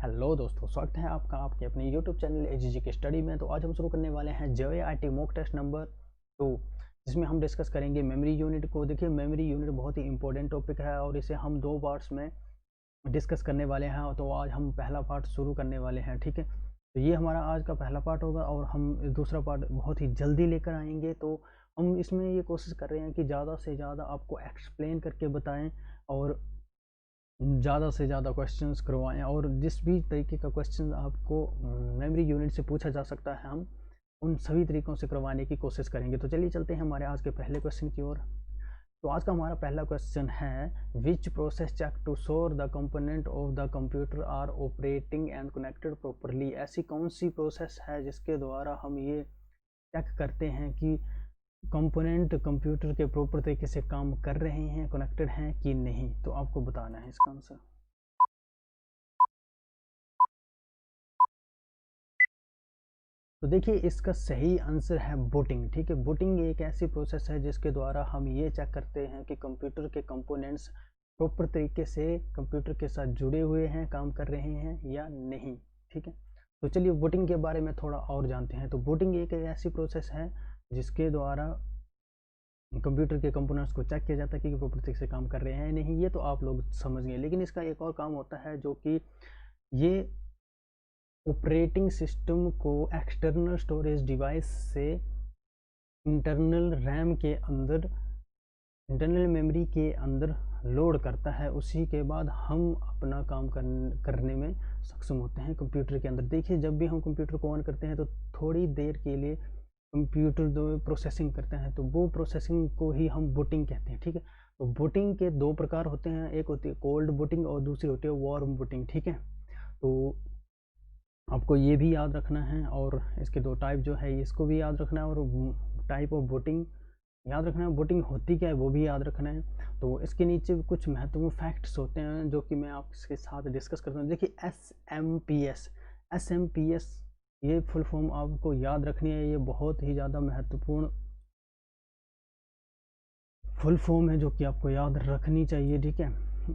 Hello दोस्तों, स्वागत है आपका आपके अपने यूट्यूब चैनल एजीजी के स्टडी में। तो आज हम शुरू करने वाले हैं जेईआईटी मॉक टेस्ट नंबर 2, जिसमें हम डिस्कस करेंगे मेमोरी यूनिट को। देखिए, मेमोरी यूनिट बहुत ही इंपॉर्टेंट टॉपिक है और इसे हम 2 पार्ट्स में डिस्कस करने वाले हैं। तो आज हम पहला पार्ट शुरू करने वाले हैं, ठीक है। तो ये हमारा आज का पहला पार्ट होगा और हम दूसरा पार्ट बहुत ही जल्दी लेकर आएंगे। तो हम इसमें ये कोशिश कर रहे हैं कि ज़्यादा से ज़्यादा आपको एक्सप्लेन करके बताएं और ज़्यादा से ज़्यादा क्वेश्चंस करवाएं, और जिस भी तरीके का क्वेश्चन आपको मेमोरी यूनिट से पूछा जा सकता है, हम उन सभी तरीकों से करवाने की कोशिश करेंगे। तो चलिए चलते हैं हमारे आज के पहले क्वेश्चन की ओर। तो आज का हमारा पहला क्वेश्चन है, which process check to sure the component of the computer are operating and connected properly. ऐसी कौन सी प्रोसेस है जिसके द्वारा हम ये चेक करते हैं कि कंपोनेंट कंप्यूटर के प्रॉपर तरीके से काम कर रहे हैं, कनेक्टेड हैं कि नहीं। तो आपको बताना है इसका आंसर। तो देखिए, इसका सही आंसर है बूटिंग, ठीक है। बूटिंग एक ऐसी प्रोसेस है जिसके द्वारा हम ये चेक करते हैं कि कंप्यूटर के कंपोनेंट्स प्रॉपर तरीके से कंप्यूटर के साथ जुड़े हुए हैं, काम कर रहे हैं या नहीं, ठीक है। तो चलिए बूटिंग के बारे में थोड़ा और जानते हैं। तो बूटिंग एक ऐसी प्रोसेस है जिसके द्वारा कंप्यूटर के कंपोनेंट्स को चेक किया जाता है कि प्रॉपर तरीके से काम कर रहे हैं या नहीं। ये तो आप लोग समझ गए, लेकिन इसका एक और काम होता है जो कि ये ऑपरेटिंग सिस्टम को एक्सटर्नल स्टोरेज डिवाइस से इंटरनल रैम के अंदर, इंटरनल मेमोरी के अंदर लोड करता है। उसी के बाद हम अपना काम करने में सक्षम होते हैं कंप्यूटर के अंदर। देखिए, जब भी हम कंप्यूटर को ऑन करते हैं तो थोड़ी देर के लिए कंप्यूटर जो प्रोसेसिंग करते हैं, तो वो प्रोसेसिंग को ही हम बूटिंग कहते हैं, ठीक है। तो बूटिंग के 2 प्रकार होते हैं, एक होती है कोल्ड बूटिंग और दूसरी होती है वार्म बूटिंग, ठीक है। तो आपको ये भी याद रखना है, और इसके 2 टाइप जो है इसको भी याद रखना है, और टाइप ऑफ बूटिंग याद रखना है, बूटिंग होती क्या है वो भी याद रखना है। तो इसके नीचे कुछ महत्वपूर्ण फैक्ट्स होते हैं जो कि मैं आपके साथ डिस्कस करता हूँ। देखिए, एस एम पी एस ये फुल फॉर्म आपको याद रखनी है। ये बहुत ही ज़्यादा महत्वपूर्ण फुल फॉर्म है जो कि आपको याद रखनी चाहिए, ठीक है।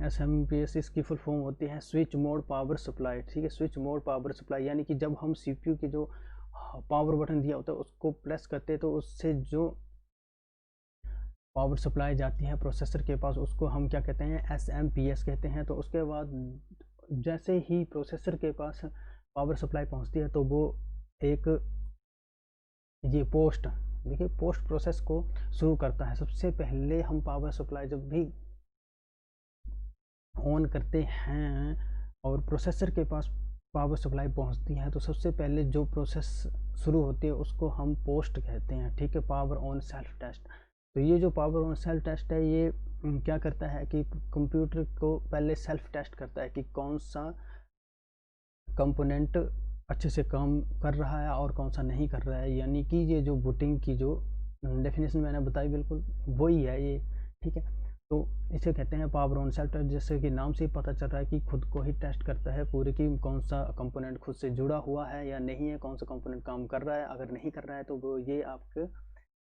एस इसकी फुल फॉर्म होती है स्विच मोड पावर सप्लाई, ठीक है। स्विच मोड पावर सप्लाई यानी कि जब हम सीपीयू के जो पावर बटन दिया होता है उसको प्रेस करते हैं तो उससे जो पावर सप्लाई जाती है प्रोसेसर के पास, उसको हम क्या कहते हैं, एस कहते हैं। तो उसके बाद जैसे ही प्रोसेसर के पास पावर सप्लाई पहुंचती है तो वो एक ये पोस्ट, देखिए, पोस्ट प्रोसेस को शुरू करता है। सबसे पहले हम पावर सप्लाई जब भी ऑन करते हैं और प्रोसेसर के पास पावर सप्लाई पहुंचती है, तो सबसे पहले जो प्रोसेस शुरू होती है उसको हम पोस्ट कहते हैं, ठीक है। Power on self test. तो ये जो पावर ऑन सेल्फ टेस्ट है, ये क्या करता है कि कंप्यूटर को पहले सेल्फ टेस्ट करता है कि कौन सा कंपोनेंट अच्छे से काम कर रहा है और कौन सा नहीं कर रहा है। यानी कि ये जो बूटिंग की जो डेफिनेशन मैंने बताई बिल्कुल वही है ये, ठीक है। तो इसे कहते हैं पावर ऑन सेल्फ टेस्ट, जैसे कि नाम से ही पता चल रहा है कि खुद को ही टेस्ट करता है पूरे की कौन सा कंपोनेंट खुद से जुड़ा हुआ है या नहीं है, कौन सा कंपोनेंट काम कर रहा है। अगर नहीं कर रहा है तो वो ये आपके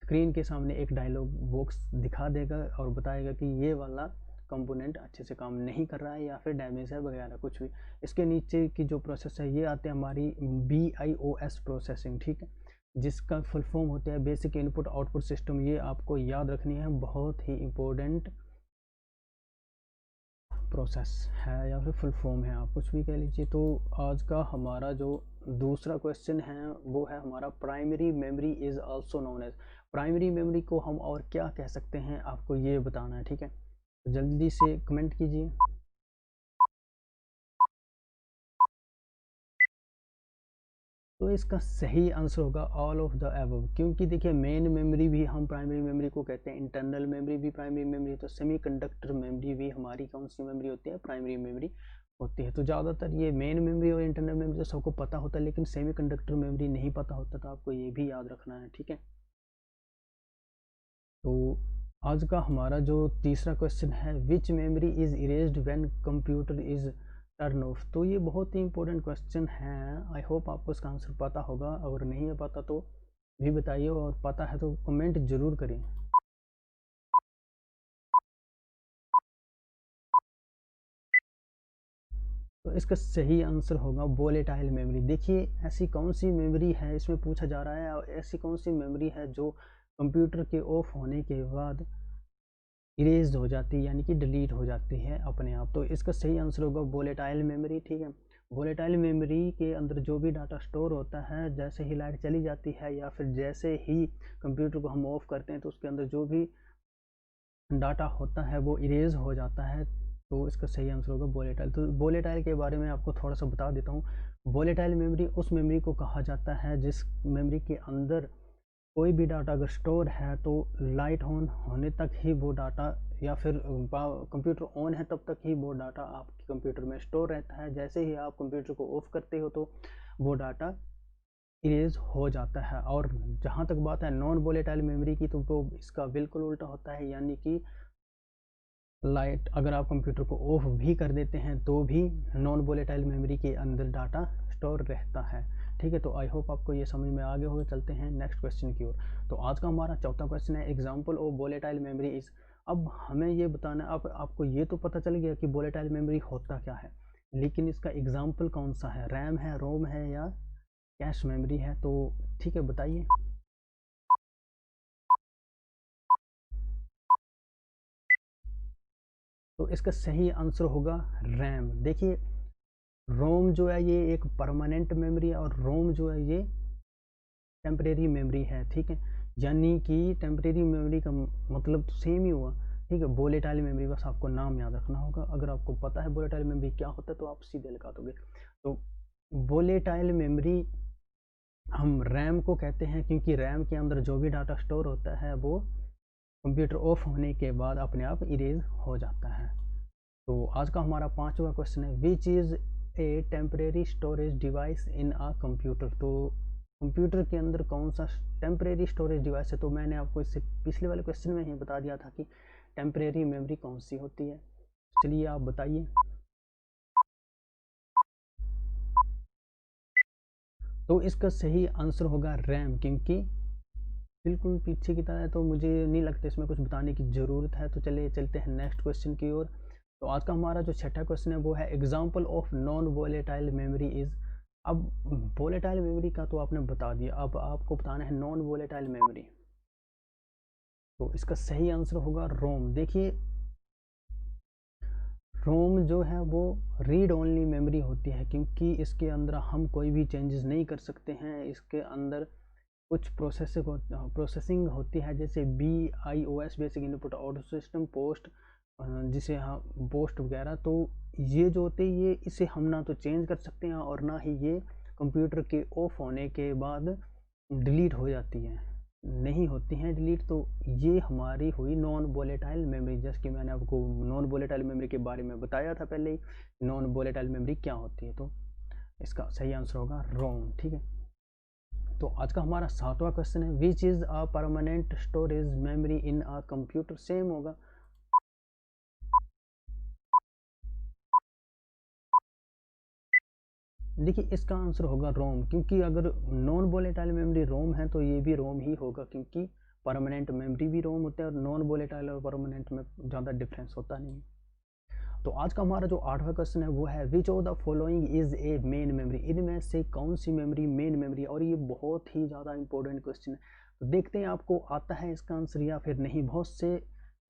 स्क्रीन के सामने एक डायलॉग बॉक्स दिखा देगा और बताएगा कि ये वाला कंपोनेंट अच्छे से काम नहीं कर रहा है या फिर डैमेज है वगैरह कुछ भी। इसके नीचे की जो प्रोसेस है ये आते हैं हमारी BIOS प्रोसेसिंग, ठीक है, जिसका फुल फॉर्म होता है बेसिक इनपुट आउटपुट सिस्टम। ये आपको याद रखनी है, बहुत ही इम्पोर्टेंट प्रोसेस है या फिर फुल फॉर्म है, आप कुछ भी कह लीजिए। तो आज का हमारा जो दूसरा क्वेश्चन है वो है हमारा, primary memory is also known as. Primary memory को हम और क्या कह सकते हैं, आपको ये बताना है, ठीक है। तो जल्दी से कमेंट कीजिए। तो इसका सही आंसर होगा ऑल ऑफ द अबव, क्योंकि देखिए मेन मेमोरी भी हम प्राइमरी मेमोरी को कहते हैं, इंटरनल मेमोरी भी प्राइमरी मेमोरी, तो सेमीकंडक्टर मेमोरी भी हमारी कौन सी मेमोरी होती है, प्राइमरी मेमोरी होती है। तो ज़्यादातर ये मेन मेमोरी और इंटरनल मेमोरी तो सबको पता होता है, लेकिन सेमीकंडक्टर मेमोरी नहीं पता होता, तो आपको ये भी याद रखना है, ठीक है। तो आज का हमारा जो तीसरा क्वेश्चन है, which memory is erased when computer is turn off. तो ये बहुत ही इंपॉर्टेंट क्वेश्चन है। आई होप आपको इसका आंसर पता होगा, अगर नहीं है पता तो भी बताइए, और पता है तो कमेंट जरूर करें। तो इसका सही आंसर होगा वोलेटाइल मेमोरी। देखिए ऐसी कौन सी मेमोरी है, इसमें पूछा जा रहा है ऐसी कौन सी मेमोरी है जो कंप्यूटर के ऑफ होने के बाद इरेज हो जाती है, यानी कि डिलीट हो जाती है अपने आप। तो इसका सही आंसर होगा वोलेटाइल मेमोरी। ठीक है, वोलेटाइल मेमोरी के अंदर जो भी डाटा स्टोर होता है, जैसे ही लाइट चली जाती है या फिर जैसे ही कंप्यूटर को हम ऑफ करते हैं, तो उसके अंदर जो भी डाटा होता है वो इरेज हो जाता है। तो इसका सही आंसर होगा वोलेटाइल। तो वोलेटाइल के बारे में आपको थोड़ा सा बता देता हूँ। वोलेटाइल मेमोरी उस मेमोरी को कहा जाता है जिस मेमोरी के अंदर कोई भी डाटा अगर स्टोर है तो लाइट ऑन होने तक ही वो डाटा, या फिर कंप्यूटर ऑन है तब तक ही वो डाटा आपके कंप्यूटर में स्टोर रहता है। जैसे ही आप कंप्यूटर को ऑफ करते हो तो वो डाटा इरेज हो जाता है। और जहाँ तक बात है नॉन वोलेटाइल मेमोरी की, तो वो इसका बिल्कुल उल्टा होता है, यानी कि लाइट अगर आप कंप्यूटर को ऑफ भी कर देते हैं तो भी नॉन वोलेटाइल मेमोरी के अंदर डाटा स्टोर रहता है। ठीक है, तो आई होप आपको ये समझ में आ गया होगा। चलते हैं नेक्स्ट क्वेश्चन की ओर। तो आज का हमारा चौथा क्वेश्चन है example of volatile memory is. अब हमें ये बताना, अब आपको ये तो पता चल गया कि वोलेटाइल मेमोरी होता क्या है, लेकिन इसका एग्जाम्पल कौन सा है, रैम है, रोम है या कैश मेमोरी है। तो ठीक है, बताइए। तो इसका सही आंसर होगा रैम। देखिए रोम जो है ये एक परमानेंट मेमोरी है और रोम जो है ये टेम्परेरी मेमोरी है। ठीक है, यानी कि टेम्परेरी मेमोरी का मतलब तो सेम ही हुआ। ठीक है, वोलेटाइल मेमोरी बस आपको नाम याद रखना होगा। अगर आपको पता है वोलेटाइल मेमोरी क्या होता है तो आप सीधे लगा दोगे। तो वोलेटाइल मेमोरी हम रैम को कहते हैं क्योंकि रैम के अंदर जो भी डाटा स्टोर होता है वो कंप्यूटर ऑफ होने के बाद अपने आप इरेज हो जाता है। तो आज का हमारा पांचवा क्वेश्चन है which is a temporary storage device in a computer. तो कंप्यूटर के अंदर कौन सा टेम्परेरी स्टोरेज डिवाइस है। तो मैंने आपको इससे पिछले वाले क्वेश्चन में ही बता दिया था कि टेम्परेरी मेमोरी कौन सी होती है। चलिए आप बताइए। तो इसका सही आंसर होगा रैम, क्योंकि बिल्कुल पीछे की तरह है तो मुझे नहीं लगता इसमें कुछ बताने की ज़रूरत है। तो चलिए चलते हैं नेक्स्ट क्वेश्चन की ओर। तो आज का हमारा जो छठा क्वेश्चन है वो है example of non volatile memory is. अब वोलेटाइल मेमोरी का तो आपने बता दिया, अब आपको बताना है नॉन वोलेटाइल मेमोरी। तो इसका सही आंसर होगा रोम। देखिए रोम जो है वो रीड ओनली मेमोरी होती है, क्योंकि इसके अंदर हम कोई भी चेंजेस नहीं कर सकते हैं। इसके अंदर कुछ प्रोसेसिंग होती है, जैसे BIOS basic input output system post, जिसे हम पोस्ट वगैरह। तो ये जो होते हैं ये इसे हम ना तो चेंज कर सकते हैं और ना ही ये कंप्यूटर के ऑफ होने के बाद डिलीट हो जाती हैं, नहीं होती हैं डिलीट। तो ये हमारी हुई नॉन वोलेटाइल मेमोरी। जैसे कि मैंने आपको नॉन वोलेटाइल मेमोरी के बारे में बताया था पहले ही, नॉन वोलेटाइल मेमोरी क्या होती है। तो इसका सही आंसर होगा रोम। ठीक है, तो आज का हमारा सातवां क्वेश्चन है which is a permanent storage memory in a computer. Same होगा। देखिए इसका आंसर होगा रोम, क्योंकि अगर नॉन वोलेटाइल मेमोरी रोम है तो ये भी रोम ही होगा, क्योंकि परमानेंट मेमोरी भी रोम होता है और नॉन वोलेटाइल और परमानेंट में ज़्यादा डिफरेंस होता नहीं। तो आज का हमारा जो आठवां क्वेश्चन है वो है which of the following is a main memory. इनमें से कौन सी मेमोरी मेन मेमोरी। और ये बहुत ही ज़्यादा इंपॉर्टेंट क्वेश्चन है। तो देखते हैं आपको आता है इसका आंसर या फिर नहीं। बहुत से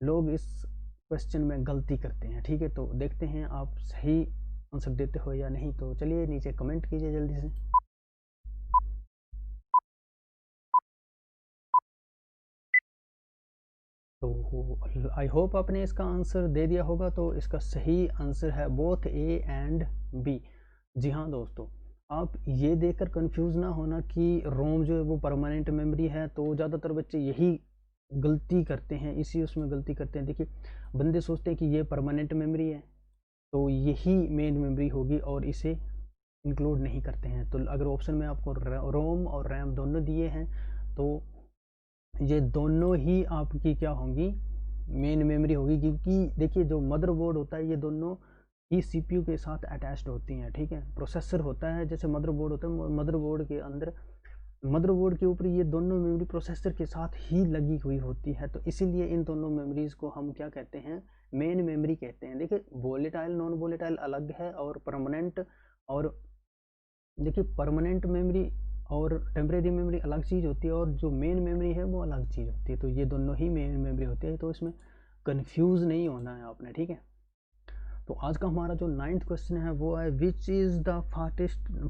लोग इस क्वेश्चन में गलती करते हैं। ठीक है, तो देखते हैं आप सही आंसर देते हो या नहीं। तो चलिए नीचे कमेंट कीजिए जल्दी से। तो आई होप आपने इसका आंसर दे दिया होगा। तो इसका सही आंसर है बोथ ए एंड बी। जी हाँ दोस्तों, आप ये देखकर कंफ्यूज ना होना कि रोम जो है वो परमानेंट मेमोरी है। तो ज़्यादातर बच्चे यही गलती करते हैं, इसी उसमें गलती करते हैं। देखिए बंदे सोचते हैं कि ये परमानेंट मेमोरी है तो यही मेन मेमोरी होगी और इसे इंक्लूड नहीं करते हैं। तो अगर ऑप्शन में आपको रोम और रैम दोनों दिए हैं तो ये दोनों ही आपकी क्या होंगी, मेन मेमोरी होगी। क्योंकि देखिए जो मदरबोर्ड होता है ये दोनों ही CPU के साथ अटैच्ड होती हैं। ठीक है, प्रोसेसर होता है जैसे मदरबोर्ड होता है, मदरबोर्ड के अंदर मदरबोर्ड के ऊपर ये दोनों मेमोरी प्रोसेसर के साथ ही लगी हुई होती है। तो इसीलिए इन दोनों मेमोरीज को हम क्या कहते हैं, मेन मेमोरी कहते हैं। देखिए वोलेटाइल नॉन वोलेटाइल अलग है और परमानेंट, और देखिए परमानेंट मेमोरी और टेम्परेरी मेमोरी अलग चीज़ होती है, और जो मेन मेमोरी है वो अलग चीज़ होती है। तो ये दोनों ही मेन मेमोरी होती है, तो इसमें कंफ्यूज नहीं होना है आपने, ठीक है। तो आज का हमारा जो 9th क्वेश्चन है वो है which is the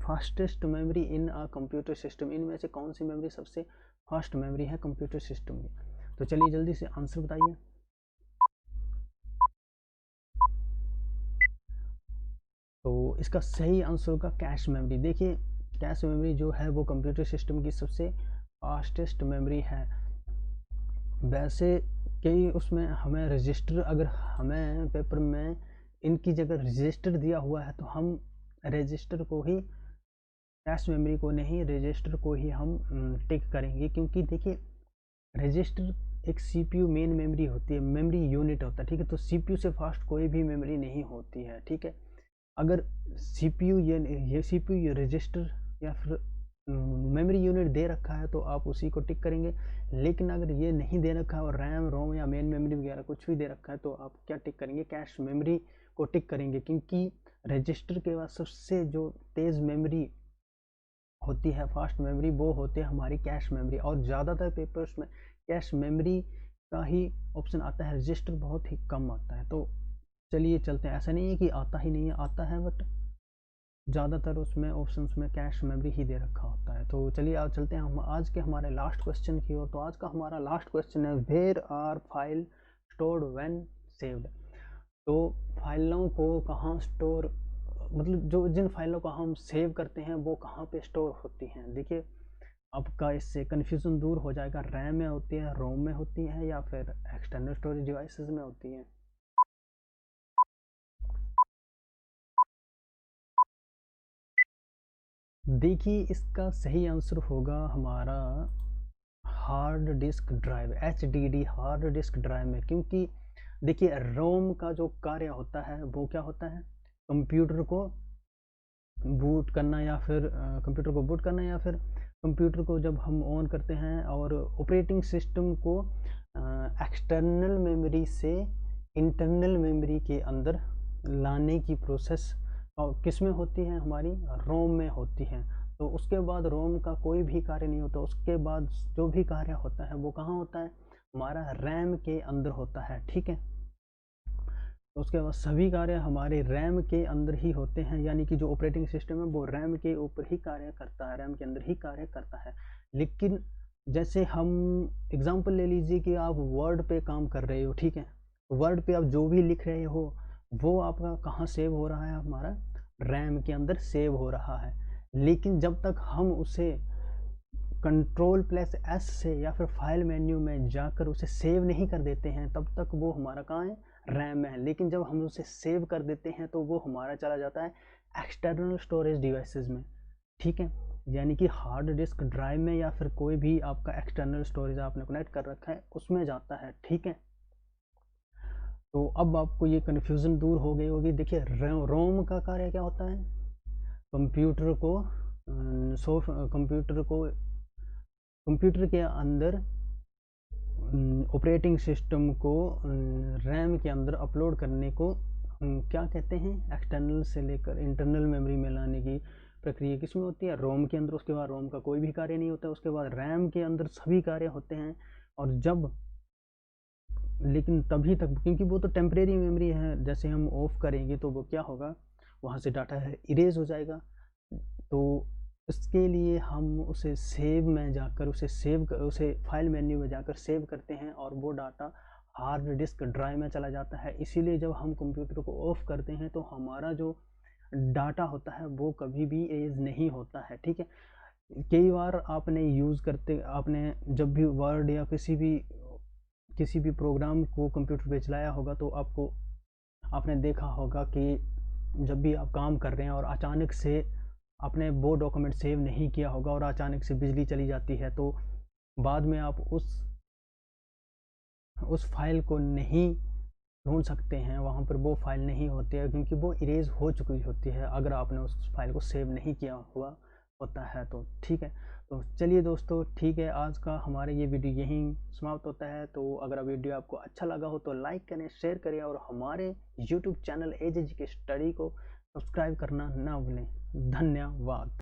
fastest memory in a computer system. इनमें से कौन सी मेमोरी सबसे फास्ट मेमोरी है कंप्यूटर सिस्टम की। तो चलिए जल्दी से आंसर बताइए। तो इसका सही आंसर होगा कैश मेमोरी। देखिए कैश मेमोरी जो है वो कंप्यूटर सिस्टम की सबसे फास्टेस्ट मेमोरी है। वैसे कई उसमें हमें रजिस्टर, अगर हमें पेपर में इनकी जगह रजिस्टर दिया हुआ है तो हम रजिस्टर को ही, कैश मेमोरी को नहीं, रजिस्टर को ही हम टिक करेंगे, क्योंकि देखिए रजिस्टर एक सीपीयू मेन मेमोरी होती है, मेमोरी यूनिट होता है, ठीक है। तो सीपीयू से फास्ट कोई भी मेमोरी नहीं होती है, ठीक है। अगर सीपीयू ये सीपीयू रजिस्टर या फिर मेमोरी यूनिट दे रखा है तो आप उसी को टिक करेंगे। लेकिन अगर ये नहीं दे रखा है और रैम रोम या मेन मेमोरी वगैरह कुछ भी दे रखा है तो आप क्या टिक करेंगे, कैश मेमोरी को टिक करेंगे, क्योंकि रजिस्टर के बाद सबसे जो तेज़ मेमोरी होती है, फास्ट मेमोरी, वो होती है हमारी कैश मेमोरी। और ज़्यादातर पेपर्स में कैश मेमोरी का ही ऑप्शन आता है, रजिस्टर बहुत ही कम आता है। तो चलिए चलते हैं, ऐसा नहीं है कि आता ही नहीं है, आता है, बट ज़्यादातर उसमें ऑप्शंस में कैश मेमोरी ही दे रखा होता है। तो चलिए आज चलते हैं हम आज के हमारे लास्ट क्वेश्चन की ओर। तो आज का हमारा लास्ट क्वेश्चन है where are file stored when saved. तो फाइलों को कहाँ स्टोर, मतलब जो जिन फाइलों को हम सेव करते हैं वो कहाँ पे स्टोर होती हैं। देखिए आपका इससे कन्फ्यूज़न दूर हो जाएगा, रैम में होती है, रोम में होती है, या फिर एक्सटर्नल स्टोरेज डिवाइसेस में होती हैं। देखिए इसका सही आंसर होगा हमारा hard disk drive, HDD hard disk drive में। क्योंकि देखिए रोम का जो कार्य होता है वो क्या होता है, कंप्यूटर को बूट करना, या फिर कंप्यूटर को बूट करना, या फिर कंप्यूटर को जब हम ऑन करते हैं और ऑपरेटिंग सिस्टम को एक्सटर्नल मेमोरी से इंटरनल मेमोरी के अंदर लाने की प्रोसेस किस में होती है, हमारी रोम में होती है। तो उसके बाद रोम का कोई भी कार्य नहीं होता, उसके बाद जो भी कार्य होता है वो कहाँ होता है, हमारा रैम के अंदर होता है, ठीक है। तो उसके बाद सभी कार्य हमारे रैम के अंदर ही होते हैं, यानी कि जो ऑपरेटिंग सिस्टम है वो रैम के ऊपर ही कार्य करता है, रैम के अंदर ही कार्य करता है। लेकिन जैसे हम एग्जांपल ले लीजिए कि आप वर्ड पे काम कर रहे हो, ठीक है। वर्ड पे आप जो भी लिख रहे हो वो आपका कहाँ सेव हो रहा है, हमारा रैम के अंदर सेव हो रहा है। लेकिन जब तक हम उसे Ctrl+S से या फिर फाइल मेन्यू में जाकर उसे सेव नहीं कर देते हैं तब तक वो हमारा कहाँ है, रैम में है। लेकिन जब हम उसे सेव कर देते हैं तो वो हमारा चला जाता है एक्सटर्नल स्टोरेज डिवाइसेस में, ठीक है। यानी कि हार्ड डिस्क ड्राइव में या फिर कोई भी आपका एक्सटर्नल स्टोरेज आपने कनेक्ट कर रखा है उसमें जाता है, ठीक है। तो अब आपको ये कन्फ्यूज़न दूर हो गई होगी। देखिए रोम का कार्य क्या होता है, कंप्यूटर को कंप्यूटर के अंदर ऑपरेटिंग सिस्टम को रैम के अंदर अपलोड करने को क्या कहते हैं, एक्सटर्नल से लेकर इंटरनल मेमोरी में लाने की प्रक्रिया किस में होती है, रोम के अंदर। उसके बाद रोम का कोई भी कार्य नहीं होता, उसके बाद रैम के अंदर सभी कार्य होते हैं। और जब, लेकिन तभी तक, क्योंकि वो तो टेम्परेरी मेमोरी है, जैसे हम ऑफ करेंगे तो वो क्या होगा, वहाँ से डाटा है इरेज हो जाएगा। तो इसके लिए हम उसे सेव में जाकर उसे फाइल मेन्यू में जाकर सेव करते हैं और वो डाटा हार्ड डिस्क ड्राइव में चला जाता है। इसीलिए जब हम कंप्यूटर को ऑफ करते हैं तो हमारा जो डाटा होता है वो कभी भी इरेज नहीं होता है, ठीक है। कई बार आपने जब भी वर्ड या किसी भी प्रोग्राम को कंप्यूटर पे चलाया होगा तो आपने देखा होगा कि जब भी आप काम कर रहे हैं और अचानक से आपने वो डॉक्यूमेंट सेव नहीं किया होगा और अचानक से बिजली चली जाती है, तो बाद में आप उस फाइल को नहीं ढूंढ सकते हैं, वहाँ पर वो फाइल नहीं होती है क्योंकि वो इरेज हो चुकी होती है अगर आपने उस फाइल को सेव नहीं किया हुआ होता है। तो ठीक है, तो चलिए दोस्तों, ठीक है, आज का हमारे ये वीडियो यहीं समाप्त होता है। तो अगर वीडियो आपको अच्छा लगा हो तो लाइक करें, शेयर करें और हमारे YouTube channel age education study को सब्सक्राइब करना ना भूलें। धन्यवाद।